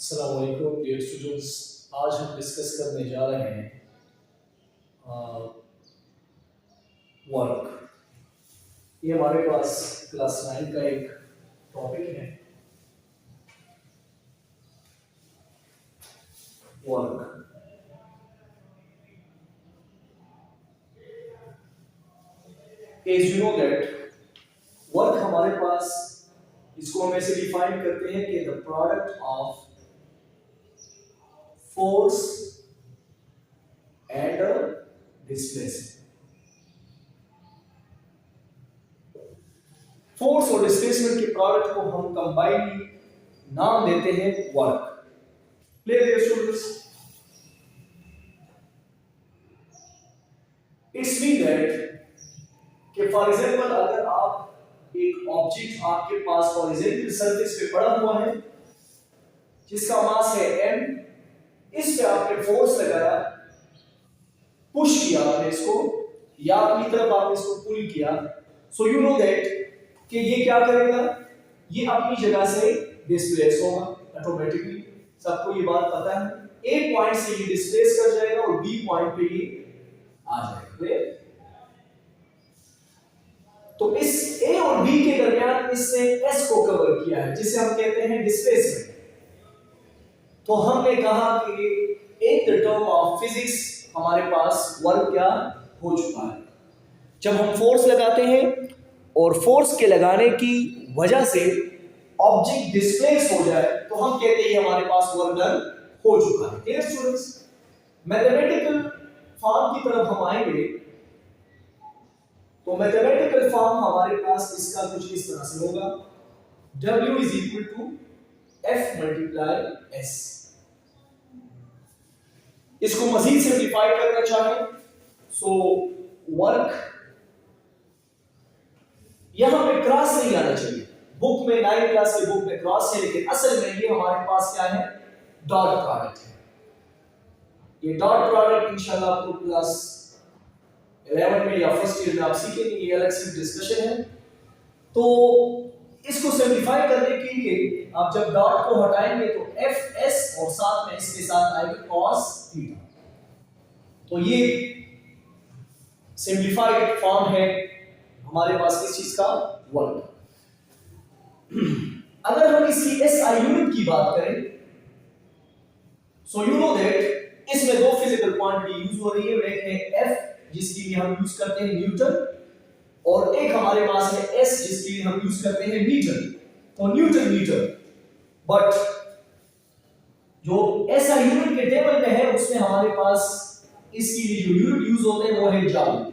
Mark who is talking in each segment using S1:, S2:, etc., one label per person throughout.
S1: अस्सलाम वालेकुम dear students. आज हम डिस्कस करने जा रहे हैं वर्क। ये हमारे पास क्लास 9 का एक टॉपिक है, work. As you know that work हमारे पास, इसको हम ऐसे डिफाइन करते हैं कि the product of force and displacement. Force और डिस्प्लेसमेंट के प्रोडक्ट को हम कंबाइनली नाम देते हैं work. Clear dear students? It's mean that कि फॉर एग्जांपल अगर आप एक ऑब्जेक्ट आपके पास हॉरिजॉन्टल सरफेस पे पड़ा हुआ है जिसका मास है m, इस पे आपने फोर्स लगाया, पुश किया आपने इसको, या अपनी तरफ आपने इसको पुल किया, सो यू नो दैट कि ये क्या करेगा, ये अपनी जगह से डिस्प्लेस होगा ऑटोमेटिकली। सबको ये बात पता है। ए पॉइंट से ये डिस्प्लेस कर जाएगा और बी पॉइंट पे ये आ जाएगा। तो इस ए और बी के दरमियान इसने एस को कवर किया है जिसे हम कहते हैं डिस्प्लेसमेंट। तो हमने कहा कि in the term of physics हमारे पास वर्क क्या हो चुका है। जब हम फोर्स लगाते हैं और फोर्स के लगाने की वजह से ऑब्जेक्ट डिस्प्लेस हो जाए तो हम कहते हैं हमारे पास वर्क डन हो चुका है। Clear students? मैथमेटिकल फॉर्म की तरफ हम आएंगे तो मैथमेटिकल फॉर्म हमारे पास इसका कुछ इस तरह से होगा, W is equal to F multiply S। इसको मजीद सिंप्लीफाई करना चाहें सो वर्क यहां पे क्रॉस नहीं आना चाहिए। बुक में 9 क्लास की बुक में क्रॉस है, लेकिन असल में ये हमारे पास क्या है, डॉट प्रोडक्ट है। ये डॉट प्रोडक्ट इंशाल्लाह आपको क्लास 11 में या फर्स्ट ईयर में आप सीखेंगे, ये अलग से डिस्कशन है। तो इसको सिंप्लीफाई करने के लिए आप जब डॉट को हटाएंगे तो एफ एस और साथ में इसके साथ आएगा cos थीटा। तो ये सिंप्लीफाइड फॉर्म है हमारे पास किस चीज का, वर्क। अगर हम इसकी एसआई यूनिट की बात करें सो यू नो दैट इसमें दो फिजिकल क्वांटिटी यूज हो रही है। एक है एफ जिसके लिए हम यूज करते हैं न्यूटन, और एक हमारे पास है एस जिसके लिए हम यूज करते हैं मीटर, तो न्यूटन मीटर। बट जो ऐसा यूनिट के टेबल में है उसमें हमारे पास इसके लिए जो यूनिट यूज होते हैं वो है जूल।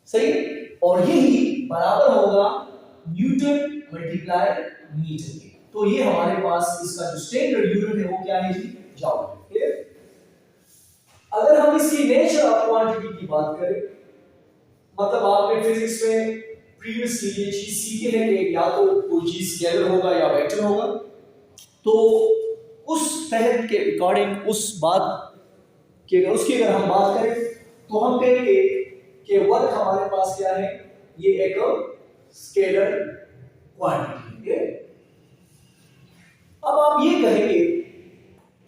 S1: सही? और यही बराबर होगा न्यूटन मल्टीप्लाई मीटर के। तो ये हमारे पास इसका जो स्टैंडर्ड यूनिट है वो क्या है जी, जूल। क्लियर? अगर हम इसकी नेचर ऑफ क्वांटिटी की बात करें, मतलब आपने फिजिक्स में प्रीवियसली ये चीज सीखी है कि या तो कोई चीज स्केलर होगा या वेक्टर होगा, तो उस तहत के अकॉर्डिंग उस बात कि उसकी अगर हम बात करें तो हम कहेंगे कि वर्क हमारे पास क्या है, ये एक स्केलर क्वांटिटी है। अब आप ये कहेंगे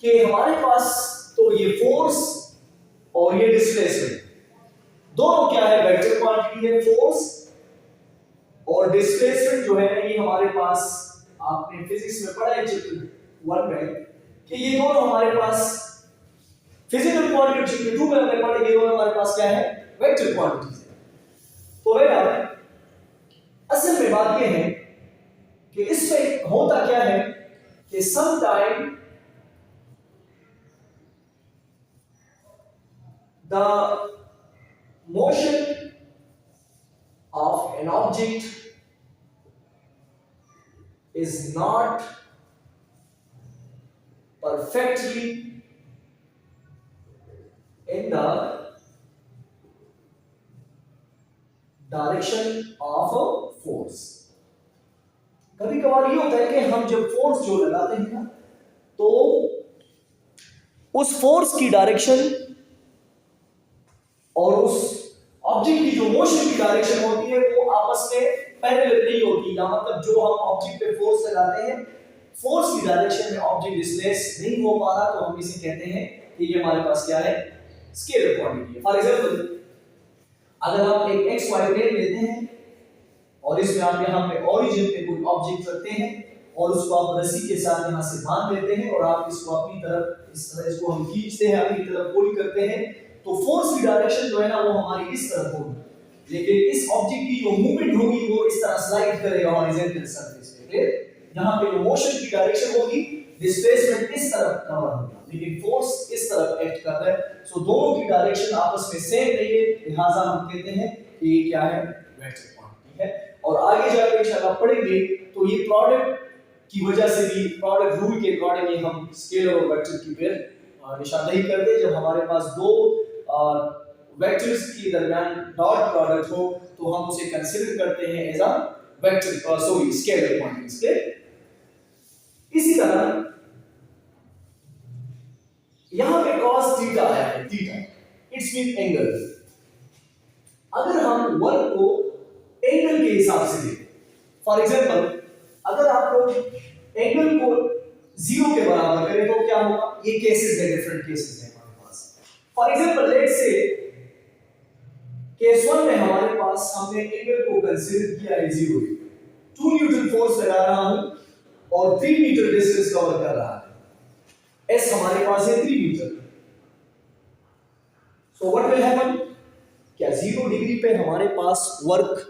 S1: कि हमारे पास तो ये फोर्स और ये डिस्प्लेसमेंट दोनों क्या है, वेक्टर क्वांटिटी है। फोर्स और डिस्प्लेसमेंट जो है ये हमारे पास, आपने फिजिक्स में पढ़ा है चैप्टर 1 में कि ये दोनों हमारे पास फिजिकल क्वांटिटी, चैप्टर 2 में हमने पढ़ा, ये दोनों हमारे पास क्या है, वेक्टर क्वांटिटीज है। तो बेटा असल में बात ये है कि इसमें होता क्या है कि some time the motion of an object is not perfectly in the direction of a force। कभी कभार ये होता है कि हम जब फोर्स जो लगाते हैं ना, तो उस फोर्स की डायरेक्शन और उस ऑब्जेक्ट की जो मोशन की डायरेक्शन होती है वो आपस में पैरेलल नहीं होती। या मतलब जो हम ऑब्जेक्ट पे फोर्स लगाते हैं फोर्स की डायरेक्शन में ऑब्जेक्ट डिस्प्लेस नहीं हो पा रहा, तो हम इसे कहते हैं कि ये हमारे पास क्या है, स्केलर क्वांटिटी है। फॉर एग्जांपल अगर आप एक एक्स वाई प्लेन लेते हैं और इसमें आप यहाँ पे ओरिजिन पे कोई ऑब्जेक्ट रखते हैं और उसको आप रस्सी के साथ यहाँ से बांध लेते हैं और आप इसको अपनी तरफ इस तरह इसको हम खींचते हैं, अपनी तरफ पुल करते हैं, तो फोर्स की डायरेक्शन जो है ना वो हमारी इस तरफ होगी, लेकिन इस ऑब्जेक्ट की जो मूवमेंट होगी वो इस तरह स्लाइड करेगा हॉरिजॉन्टल सरफेस पे। क्लियर? यहाँ पे जो मोशन की डायरेक्शन होगी, डिस्प्लेसमेंट इस तरफ कवर होगा, लेकिन फोर्स इस तरफ एक्ट कर रहा है। सो दोनों की डायरेक्शन आपस में सेम नहीं है, लिहाजा हम कहते हैं कि ये क्या है, वेक्टर क्वांटिटी है। और आगे जाकर इंशाल्लाह पढ़ेंगे तो ये प्रोडक्ट की वजह से भी, प्रोडक्ट रूल के अकॉर्डिंग हम स्केलर और वेक्टर की पेयर निशानदेही करते हैं। जब हमारे पास दो वेक्टर्स के दरमियान डॉट प्रोडक्ट हो तो हम उसे कंसीडर करते हैं as a vector scalar quantity के। इसी तरह यहां पे cos थीटा आया है, थीटा इट्स मीन एंगल। अगर हम वर्क को एंगल के हिसाब से देखें, फॉर एग्जांपल अगर आप लोग एंगल को 0 के बराबर करें तो क्या होगा, ये केसेस है, डिफरेंट केसेस है हमारे पास। For example let's say case 1 में हमारे पास हमने एंगल को कंसीडर किया है 0, 2 न्यूटन फोर्स लगा रहा हूं और 3 मीटर डिस्टेंस कवर कर रहा है, एस हमारे पास है 3 metre. So what will happen, क्या 0 डिग्री पे हमारे पास वर्क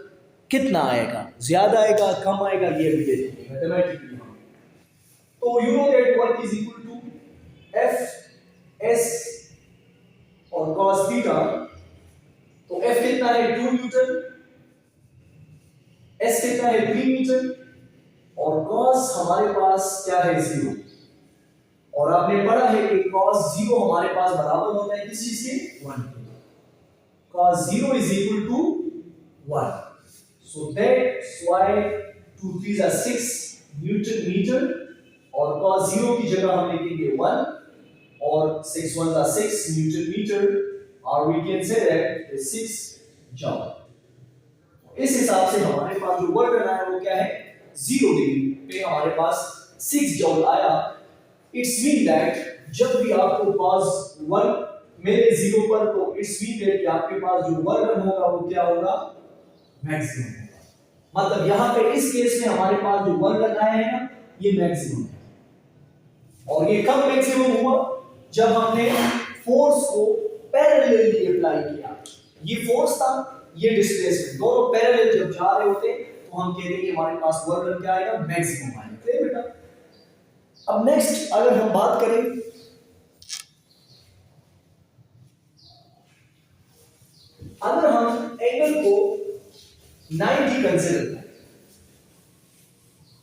S1: कितना आएगा, ज्यादा आएगा कम आएगा, ये भी देखेंगे मैथमेटिकली हम। तो you know that work is equal to F S और cos थीटा। तो एफ कितना है 2 न्यूटन, एस कितना है 3 मीटर और cos हमारे पास क्या है 0। और आपने पढ़ा है कि cos 0 हमारे पास बराबर होता है किस चीज के, 1 के। cos 0 is equal to 1, so that's why 2 3s are 6 newton metre और cos 0 की जगह हम लिखेंगे 1 और 6 1s are 6 न्यूटन मीटर, और we can say that is 6 जॉल। इस हिसाब से हमारे पास जो वर्क आया वो क्या है, 0 डिग्री पे हमारे पास 6 जॉल आया। इट्स मीन दैट जब भी आपको cos 1 मिले 0 पर, तो इट्स मीन दैट कि आपके पास जो वर्क होगा वो क्या होगा, मैक्सिमम होगा। मतलब यहां पे इस केस में हमारे पास जो वर्क आया है ना, ये मैक्सिमम है। और ये कब मैक्सिमम हुआ, जब हमने फोर्स को पैरेलली अप्लाई किया। ये फोर्स था, ये डिस्प्लेसमेंट, दोनों पैरेलल जब जा रहे होते तो हम कहते हैं कि हमारे पास वर्क क्या आएगा, मैक्सिमम आएगा। क्लियर बेटा? अब नेक्स्ट अगर हम बात करें, अगर हम एंगल को 90 कंसीडर करें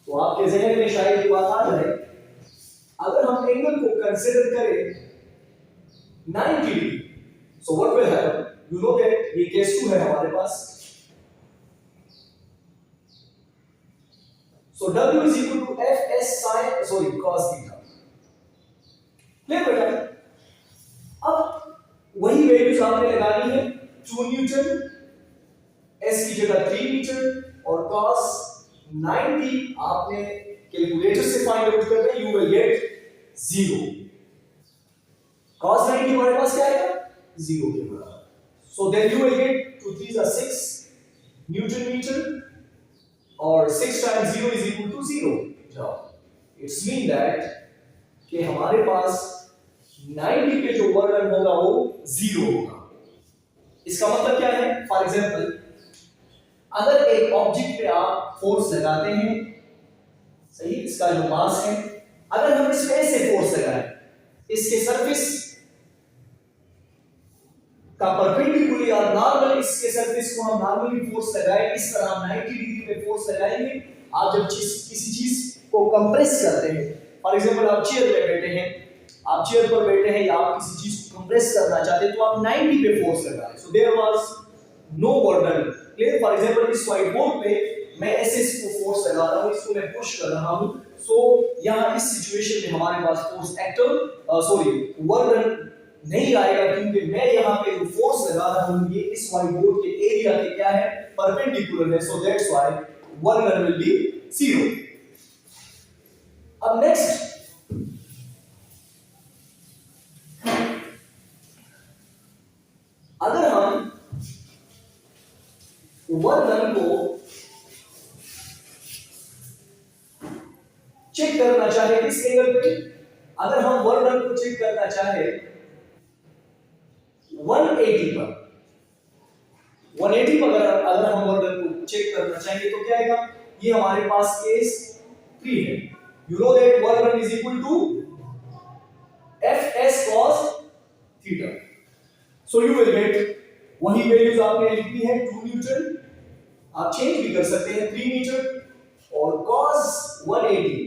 S1: तो आपके जहन में शायद ये बात आ जाए, अगर हम एंगल को कंसीडर करें 90 degree, so what will happen, you know that ये केस 2 है हमारे पास। सो W is equal to Fs sin cos theta. Clear बेटा? अब वही वैल्यूज आपने लगानी है, 2 न्यूटन, S की जगह 3 मीटर और cos 90 आपने कैलकुलेटर से फाइंड आउट करना है, यू विल गेट 0। cos 90 हमारे पास क्या आएगा, 0 के बराबर। So then you will get 2 3s are 6 newton metre और 6 times 0 is equal to 0 joule. It's mean that कि हमारे पास 90 पे जो वर्क होगा वो 0 होगा। इसका मतलब क्या है, फॉर एग्जांपल अगर एक ऑब्जेक्ट पे आप फोर्स लगाते हैं, सही, इसका जो मास है, अगर हम इस पे ऐसे फोर्स लगाएं, इसके सरफेस का परपेंडिकुलर और नॉर्मल इसके सरफेस को हम नॉर्मली फोर्स लगाएं, इस तरह हम 90 डिग्री पे फोर्स लगाएंगे। आप जब किसी चीज को कंप्रेस करते हैं, फॉर एग्जांपल आप चेयर पे बैठे हैं, आप चेयर पर बैठे हैं या आप किसी चीज को कंप्रेस करना चाहते हैं तो आप 90 पे फोर्स लगा रहे हैं। So there was no work done. Clear? For example इस व्हाइट बोर्ड पे मैं ऐसे इसको फोर्स लगा रहा हूं, इसको मैं पुश कर रहा हूं, सो यहां इस सिचुएशन में हमारे पास फोर्स वर्क डन नहीं आएगा, क्योंकि मैं यहां पे जो फोर्स लगा रहा हूं ये इस व्हाइट बोर्ड के एरिया के क्या है, परपेंडिकुलर है। So that's why work done will be 0। अब नेक्स्ट अगर हम वर्क डन को चेक करना चाहे किस एंगल पे, अगर हम वर्क डन को चेक करना चाहे 180 पर, 180 पर अगर हम वर्क डन को चेक करना चाहेंगे तो क्या आएगा, ये हमारे पास केस 3 है। You know that work done is equal to fs cos theta, so you will get वही वैल्यूज आपने लिखनी है 2 न्यूटन, आप चेंज भी कर सकते हैं 3 मीटर और cos 180,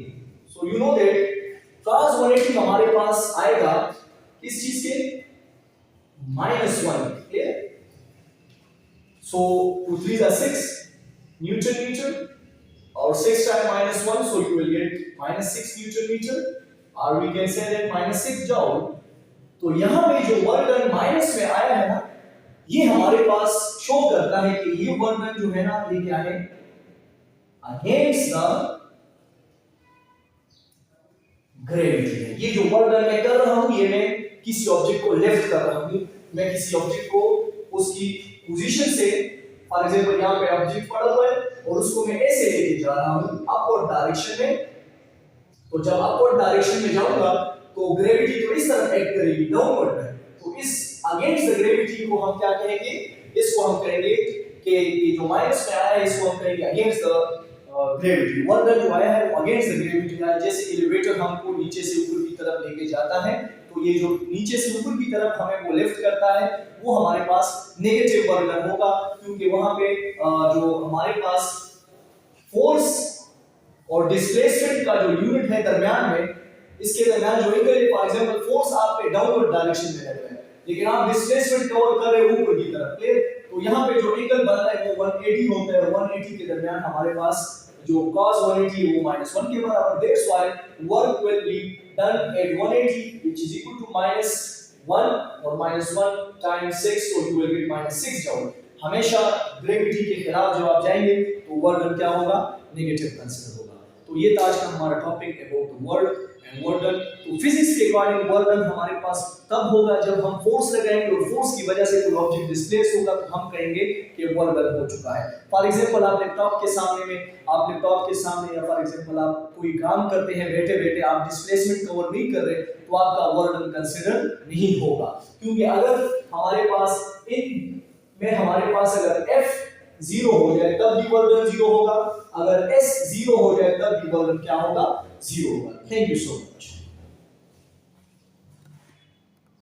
S1: so you know that cos 180 हमारे पास आएगा किस चीज के, -1, clear. So 2 3 are 6 newton metre और 6 times -1, so you will get -6 newton metre, और we can say that -6 joule. तो यहां पे जो वर्क डन माइनस में आया है ना, ये हमारे पास शो करता है कि ये वर्क डन जो है ना, ये क्या है, अगेंस्ट द ग्रेविटी है। ये जो वर्क डन मैं कर रहा हूं, ये मैं किसी ऑब्जेक्ट को लिफ्ट कर रहा हूं, मैं किसी ऑब्जेक्ट को उसकी पोजीशन से, फॉर एग्जांपल यहां पे ऑब्जेक्ट पड़ा हुआ है और उसको मैं ऐसे लेके जा रहा हूं अपवर्ड डायरेक्शन में, तो जब अपवर्ड डायरेक्शन में जाऊंगा तो ग्रेविटी तो इस तरफ एक्ट करेगी डाउनवर्ड में, तो इस अगेंस्ट द ग्रेविटी को हम क्या कहेंगे, इसको हम कहेंगे कि ये जो माइनस में आया है इसको हम कहेंगे against the gravity. Work done जो आया है वो अगेंस्ट द ग्रेविटी आया। जैसे एलिवेटर हमको नीचे से ऊपर की तरफ लेके जाता है, तो ये जो नीचे से ऊपर की तरफ हमें वो लिफ्ट करता है, वो हमारे पास नेगेटिव वर्क डन होगा, क्योंकि वहां पे जो हमारे पास फोर्स और डिस्प्लेसमेंट का जो यूनिट है दरमियान में, इसके दरमियान जो एंगल है, फॉर एग्जांपल फोर्स आप पे डाउनवर्ड डायरेक्शन में रहता है, लेकिन आप डिस्प्लेसमेंट कवर कर रहे हो ऊपर की तरफ, क्लियर। तो यहाँ पे जो एंगल बन रहा है वो 180 होता है, 180 के दरमियान हमारे पास जो cos 180 वो -1 के बराबर, that's why work will be done at 180 which is equal to -1 और -1 times 6, so you will get -6 joule. हमेशा ग्रेविटी के खिलाफ जब आप जाएंगे तो वर्क डन क्या होगा, नेगेटिव कंसीडर होगा। तो ये था आज का हमारा topic about work and work done. तो फिजिक्स के अकॉर्डिंग वर्क डन हमारे पास तब होगा जब हम फोर्स लगाएंगे और फोर्स की वजह से कोई ऑब्जेक्ट डिस्प्लेस होगा, तो हम कहेंगे कि वर्क डन हो चुका है। फॉर एग्जांपल आप लैपटॉप के सामने या फॉर एग्जांपल आप कोई काम करते हैं, बैठे बैठे आप डिस्प्लेसमेंट कवर नहीं कर रहे, तो आपका वर्क डन कंसीडर नहीं होगा, क्योंकि अगर हमारे पास अगर f 0 हो जाए तब भी वर्क डन 0 होगा, अगर s 0 हो जाए तब भी वर्क डन क्या होगा, 0 होगा। Thank you so much.